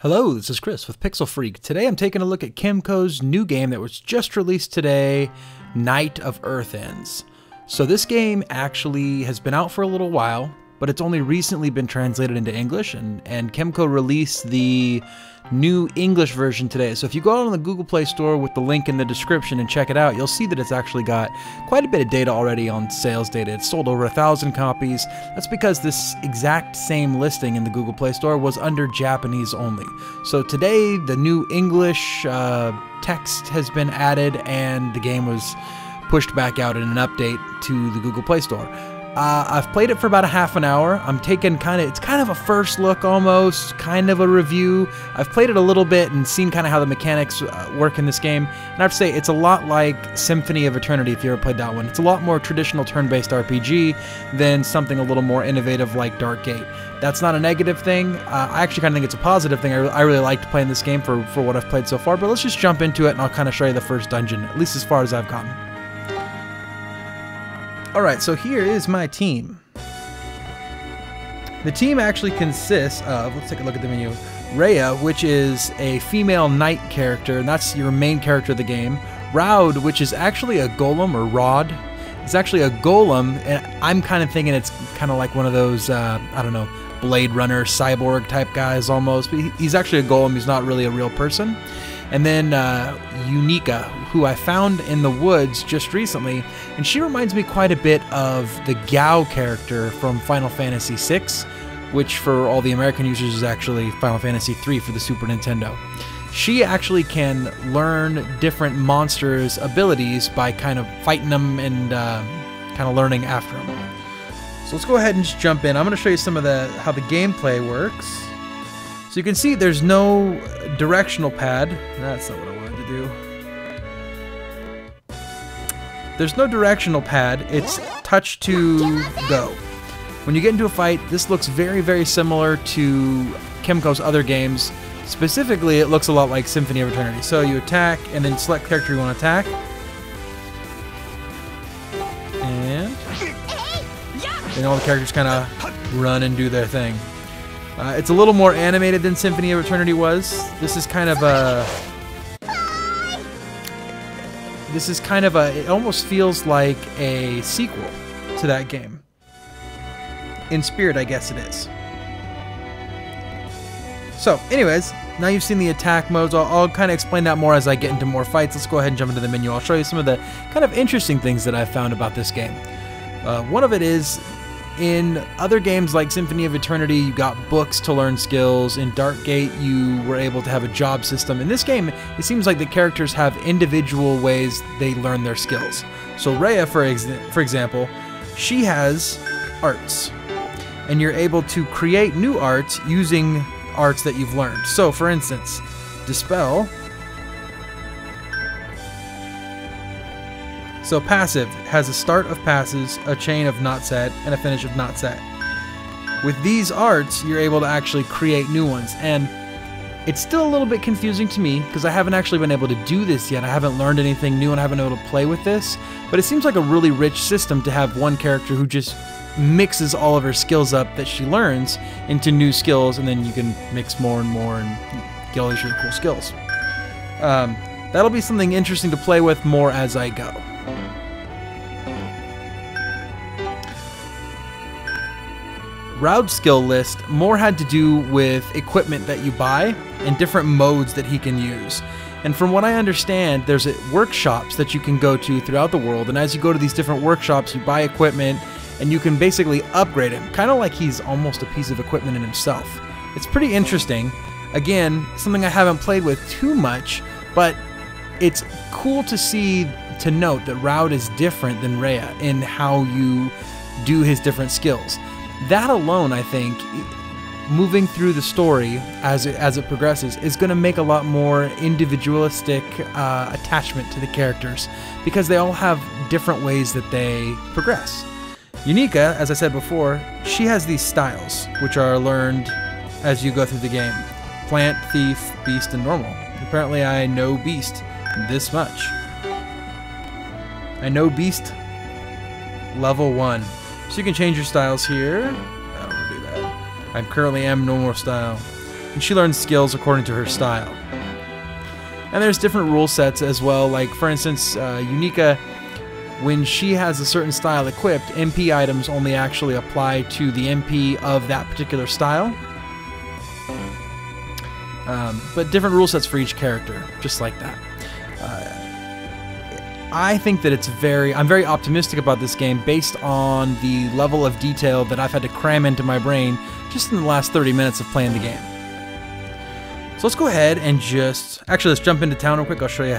Hello, this is Chris with Pixel Freak. Today I'm taking a look at Kemco's new game that was just released today, Night of Earthends. So this game actually has been out for a little while, but it's only recently been translated into English, and Kemco released the new English version today. So if you go out on the Google Play Store with the link in the description and check it out, you'll see that it's actually got quite a bit of data already on sales data. It's sold over 1,000 copies. That's because this exact same listing in the Google Play Store was under Japanese only. So today the new English text has been added and the game was pushed back out in an update to the Google Play Store. I've played it for about a half an hour. I'm taking it's kind of a first look almost, kind of a review. I've played it a little bit and seen kind of how the mechanics work in this game. And I have to say, it's a lot like Symphony of Eternity if you ever played that one. It's a lot more traditional turn-based RPG than something a little more innovative like Dark Gate. That's not a negative thing. I actually kind of think it's a positive thing. I really liked playing this game for what I've played so far, but let's just jump into it and I'll kind of show you the first dungeon, at least as far as I've gotten. Alright, so here is my team. The team actually consists of, let's take a look at the menu, Rhea, which is a female knight character, and that's your main character of the game. Raud, which is actually a golem, or Rod. It's actually a golem, and I'm kind of thinking it's kind of like one of those, I don't know, Blade Runner, cyborg type guys almost, but he's actually a golem, he's not really a real person. And then Unica, who I found in the woods just recently, and she reminds me quite a bit of the Gao character from Final Fantasy VI, which for all the American users is actually Final Fantasy III for the Super Nintendo. She actually can learn different monsters' abilities by kind of fighting them and kind of learning after them. So let's go ahead and just jump in. I'm going to show you some of how the gameplay works. So you can see there's no directional pad. That's not what I wanted to do. There's no directional pad. It's touch to go. When you get into a fight, this looks very, very similar to Kemco's other games. Specifically, it looks a lot like Symphony of Eternity. So you attack and then select character you want to attack. And then all the characters kind of run and do their thing. It's a little more animated than Symphony of Eternity was. This is kind of a... it almost feels like a sequel to that game. In spirit, I guess it is. So, anyways, now you've seen the attack modes. I'll kind of explain that more as I get into more fights. Let's go ahead and jump into the menu. I'll show you some of the kind of interesting things that I've found about this game. One of it is, in other games like Symphony of Eternity, you got books to learn skills. In Dark Gate, you were able to have a job system. In this game, it seems like the characters have individual ways they learn their skills. So Rhea, for example, she has arts. And you're able to create new arts using arts that you've learned. So, for instance, Dispel. So passive has a start of passes, a chain of not set, and a finish of not set. With these arts, you're able to actually create new ones, and it's still a little bit confusing to me because I haven't actually been able to do this yet. I haven't learned anything new and I haven't been able to play with this, but it seems like a really rich system to have one character who just mixes all of her skills up that she learns into new skills, and then you can mix more and more and get all these really cool skills. That'll be something interesting to play with more as I go. Raud's skill list more had to do with equipment that you buy and different modes that he can use. And from what I understand, there's workshops that you can go to throughout the world, and as you go to these different workshops, you buy equipment and you can basically upgrade him, kind of like he's almost a piece of equipment in himself. It's pretty interesting. Again, something I haven't played with too much, but it's cool to note that Raud is different than Rhea in how you do his different skills. That alone, I think, moving through the story as it progresses, is going to make a lot more individualistic attachment to the characters, because they all have different ways that they progress. Unica, as I said before, she has these styles, which are learned as you go through the game. Plant, Thief, Beast, and Normal. Apparently I know Beast this much. I know Beast level 1. So you can change your styles here. I don't want to do that. I currently am normal style. and she learns skills according to her style. And there's different rule sets as well, like for instance, Unica, when she has a certain style equipped, MP items only actually apply to the MP of that particular style. But different rule sets for each character, just like that. I think that I'm very optimistic about this game based on the level of detail that I've had to cram into my brain just in the last 30 minutes of playing the game. So let's go ahead and let's jump into town real quick. I'll show you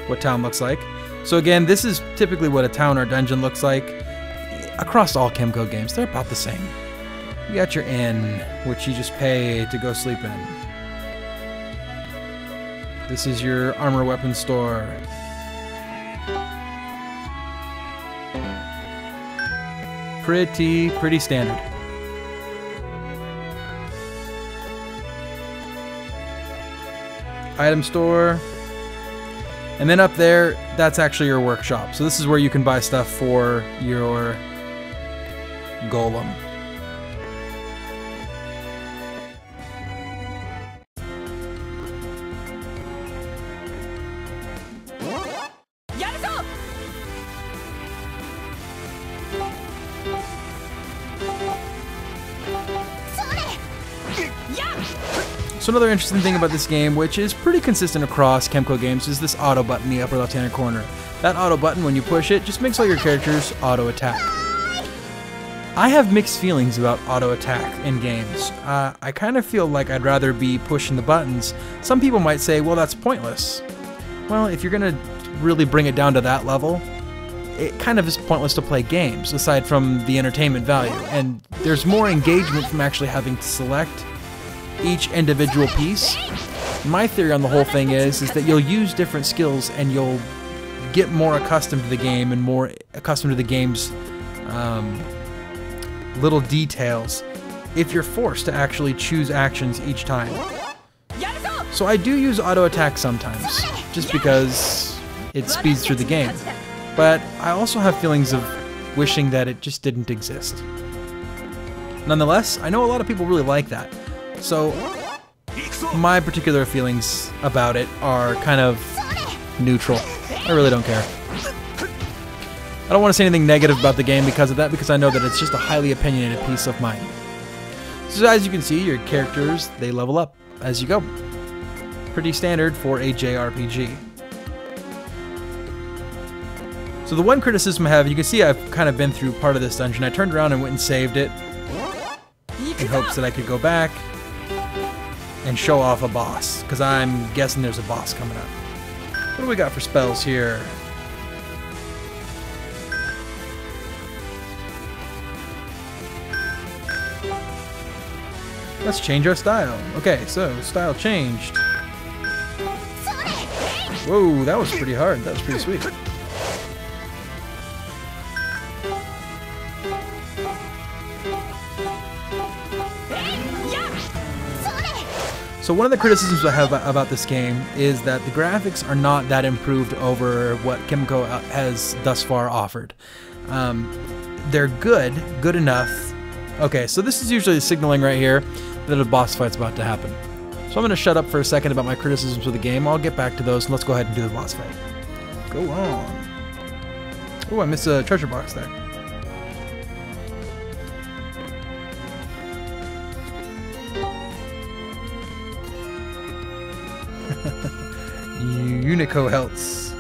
what town looks like. So again, this is typically what a town or dungeon looks like. Across all Kemco games, they're about the same. You got your inn, which you just pay to go sleep in. This is your armor weapon store. Pretty standard. Item store. And then up there, that's actually your workshop. So this is where you can buy stuff for your golem. So another interesting thing about this game, which is pretty consistent across Kemco games, is this auto button in the upper left-hand corner. That auto button, when you push it, just makes all your characters auto-attack. I have mixed feelings about auto-attack in games. I kind of feel like I'd rather be pushing the buttons. Some people might say, well, that's pointless. Well, if you're going to really bring it down to that level, it kind of is pointless to play games, aside from the entertainment value. And there's more engagement from actually having to select each individual piece. My theory on the whole thing is that you'll use different skills and you'll get more accustomed to the game and more accustomed to the game's little details if you're forced to actually choose actions each time. So I do use auto attack sometimes, just because it speeds through the game. But I also have feelings of wishing that it just didn't exist. Nonetheless, I know a lot of people really like that. So, my particular feelings about it are kind of neutral. I really don't care. I don't want to say anything negative about the game because of that, because I know that it's just a highly opinionated piece of mine. So as you can see, your characters, they level up as you go. Pretty standard for a JRPG. So the one criticism I have, you can see I've kind of been through part of this dungeon. I turned around and went and saved it in hopes that I could go back and show off a boss, because I'm guessing there's a boss coming up. What do we got for spells here? Let's change our style. Okay, so style changed. Whoa, that was pretty hard. That was pretty sweet. So one of the criticisms I have about this game is that the graphics are not that improved over what Kemco has thus far offered. They're good enough. Okay, so this is usually signaling right here that a boss fight's about to happen. So I'm going to shut up for a second about my criticisms of the game. I'll get back to those, and let's go ahead and do the boss fight. Go on. Oh, I missed a treasure box there. Unico helps.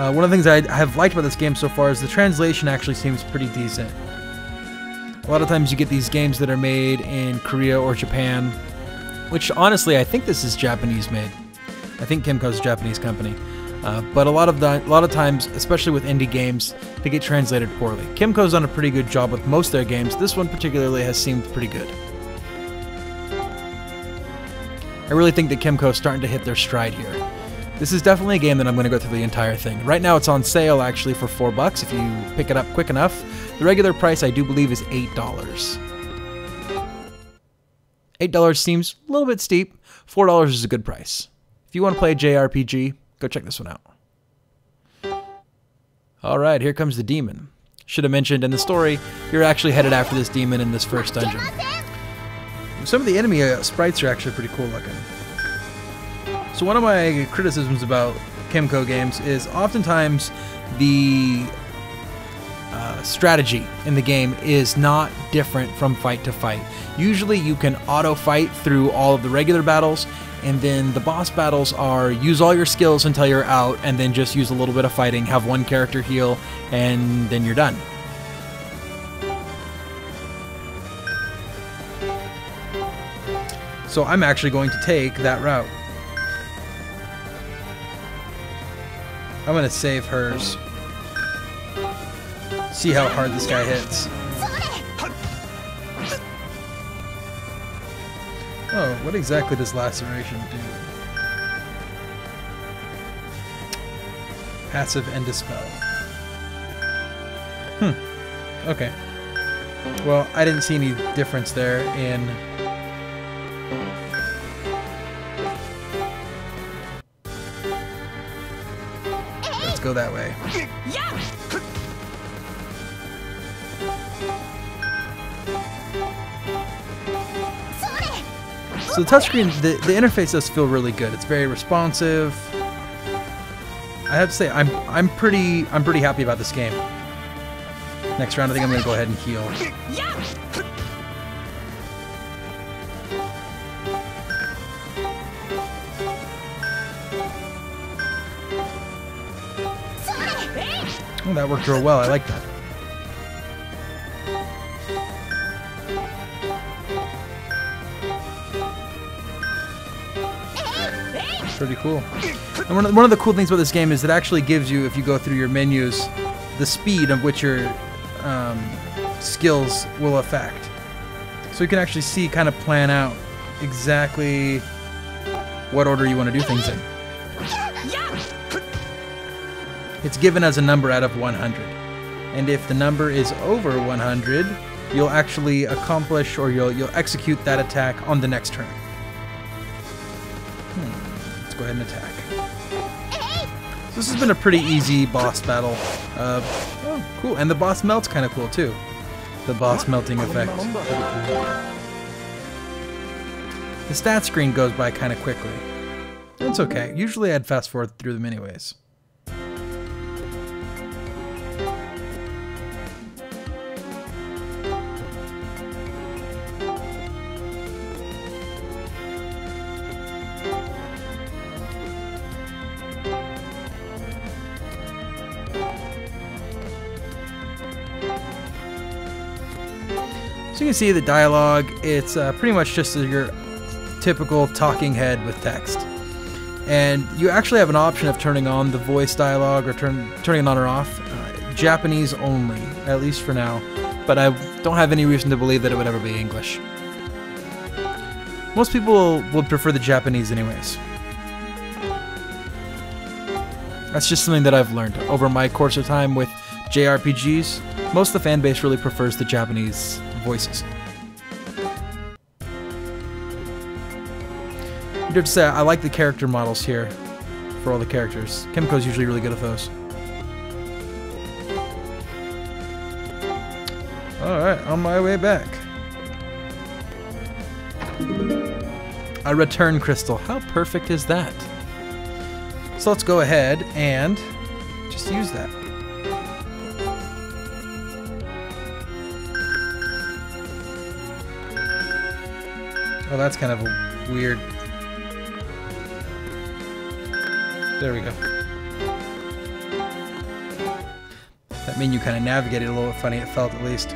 One of the things I have liked about this game so far is the translation actually seems pretty decent. A lot of times you get these games that are made in Korea or Japan, which honestly I think this is Japanese made. I think Kemco's a Japanese company. But a lot of times, especially with indie games, they get translated poorly. Kemco's done a pretty good job with most of their games. This one particularly has seemed pretty good. I really think that Kemco's starting to hit their stride here. This is definitely a game that I'm going to go through the entire thing. Right now it's on sale actually for $4 if you pick it up quick enough. The regular price I do believe is $8. $8 seems a little bit steep. $4 is a good price. If you want to play a JRPG, go check this one out. Alright, here comes the demon. Should have mentioned in the story, you're actually headed after this demon in this first dungeon. Some of the enemy sprites are actually pretty cool looking. So one of my criticisms about Kemco games is oftentimes the strategy in the game is not different from fight to fight. Usually you can auto fight through all of the regular battles, and then the boss battles are use all your skills until you're out, and then just use a little bit of fighting, have one character heal, and then you're done. So I'm actually going to take that route. I'm going to save hers. See how hard this guy hits. Oh, what exactly does laceration do? Passive and dispel. Okay. Well, I didn't see any difference there in... Let's go that way. So the touchscreen, the interface does feel really good. It's very responsive. I have to say, I'm pretty happy about this game. Next round, I think I'm gonna go ahead and heal. Oh, that worked real well. I like that. Pretty cool. And one of the cool things about this game is it actually gives you, if you go through your menus, the speed of which your skills will affect. So you can actually see, kind of plan out exactly what order you want to do things in. It's given as a number out of 100. And if the number is over 100, you'll actually accomplish, or you'll execute that attack on the next turn. Let's go ahead and attack. So this has been a pretty easy boss battle. Oh, cool. And the boss melt's kind of cool too. The boss melting effect. The stat screen goes by kind of quickly. That's okay. Usually I'd fast forward through them anyways. So you can see the dialogue, it's pretty much just your typical talking head with text. And you actually have an option of turning on the voice dialogue or turning it on or off. Japanese only, at least for now. But I don't have any reason to believe that it would ever be English. Most people would prefer the Japanese anyways. That's just something that I've learned over my course of time with JRPGs. Most of the fan base really prefers the Japanese voices. I have to say, I like the character models here for all the characters. Kemco's usually really good at those. Alright, on my way back. A return crystal. How perfect is that? So let's go ahead and just use that. Oh, that's kind of a weird... There we go. That menu kind of navigated a little bit funny, it felt at least.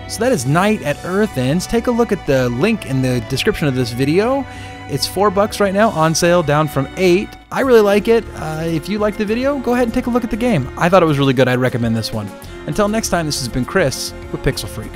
So that is Night at Earthends. Take a look at the link in the description of this video. It's $4 right now, on sale, down from $8. I really like it. If you like the video, go ahead and take a look at the game. I thought it was really good. I'd recommend this one. Until next time, this has been Chris with Pixel Freak.